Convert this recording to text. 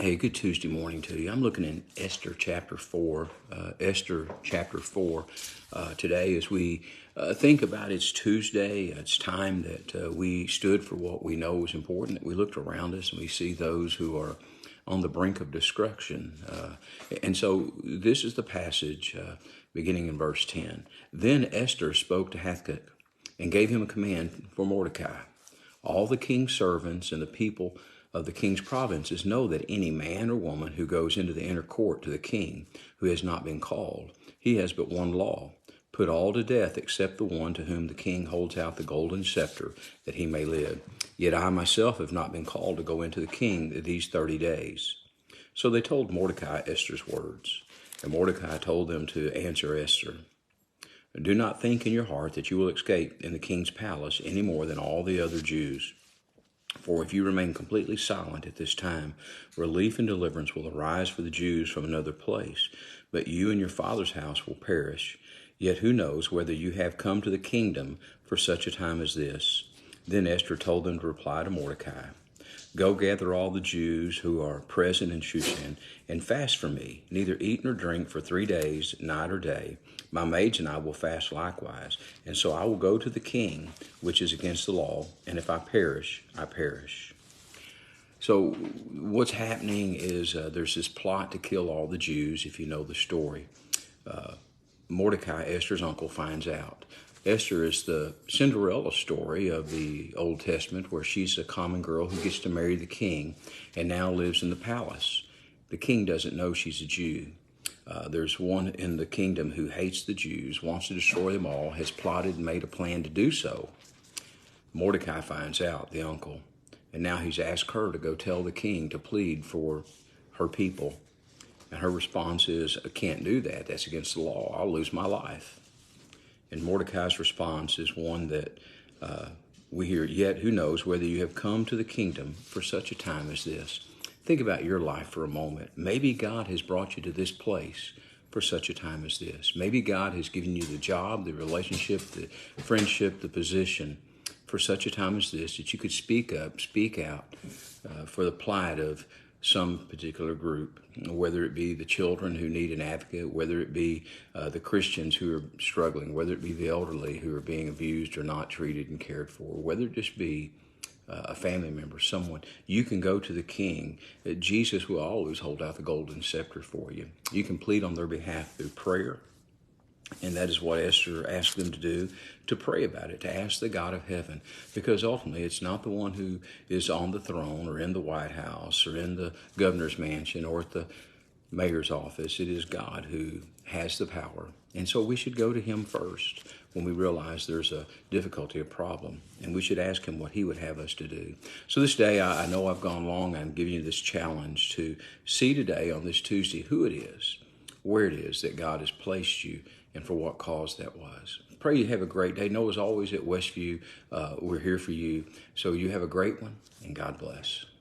Hey, good Tuesday morning to you. I'm looking in Esther chapter 4. Today as we think about it's Tuesday. It's time that we stood for what we know is important, that we looked around us and we see those who are on the brink of destruction. And so this is the passage beginning in verse 10. Then Esther spoke to Hathach and gave him a command for Mordecai. All the king's servants and the people of the king's provinces know that any man or woman who goes into the inner court to the king who has not been called, he has but one law: put all to death except the one to whom the king holds out the golden scepter, that he may live. Yet I myself have not been called to go into the king these 30 days. So they told Mordecai Esther's words, and Mordecai told them to answer Esther. Do not think in your heart that you will escape in the king's palace any more than all the other Jews. For if you remain completely silent at this time, relief and deliverance will arise for the Jews from another place, but you and your father's house will perish. Yet who knows whether you have come to the kingdom for such a time as this? Then Esther told them to reply to Mordecai, Go gather all the Jews who are present in Shushan, and fast for me, neither eat nor drink for 3 days, night or day. My maids and I will fast likewise, and so I will go to the king, which is against the law, and if I perish, I perish. So what's happening is there's this plot to kill all the Jews, if you know the story. Mordecai, Esther's uncle, finds out. Esther is the Cinderella story of the Old Testament, where she's a common girl who gets to marry the king and now lives in the palace. The king doesn't know she's a Jew. There's one in the kingdom who hates the Jews, wants to destroy them all, has plotted and made a plan to do so. Mordecai finds out, the uncle, and now he's asked her to go tell the king to plead for her people. And her response is, I can't do that. That's against the law. I'll lose my life. And Mordecai's response is one that we hear, yet who knows whether you have come to the kingdom for such a time as this. Think about your life for a moment. Maybe God has brought you to this place for such a time as this. Maybe God has given you the job, the relationship, the friendship, the position for such a time as this, that you could speak up, speak out for the plight of some particular group, whether it be the children who need an advocate, whether it be the Christians who are struggling, whether it be the elderly who are being abused or not treated and cared for, whether it just be a family member, someone. You can go to the king. Jesus will always hold out the golden scepter for you. You can plead on their behalf through prayer. And that is what Esther asked them to do, to pray about it, to ask the God of heaven. Because ultimately, it's not the one who is on the throne or in the White House or in the governor's mansion or at the mayor's office. It is God who has the power. And so we should go to him first when we realize there's a difficulty, a problem. And we should ask him what he would have us to do. So this day, I know I've gone long. I'm giving you this challenge to see today on this Tuesday who it is, where it is that God has placed you, and for what cause that was. Pray you have a great day. Know, as always, at Westview, we're here for you. So you have a great one, and God bless.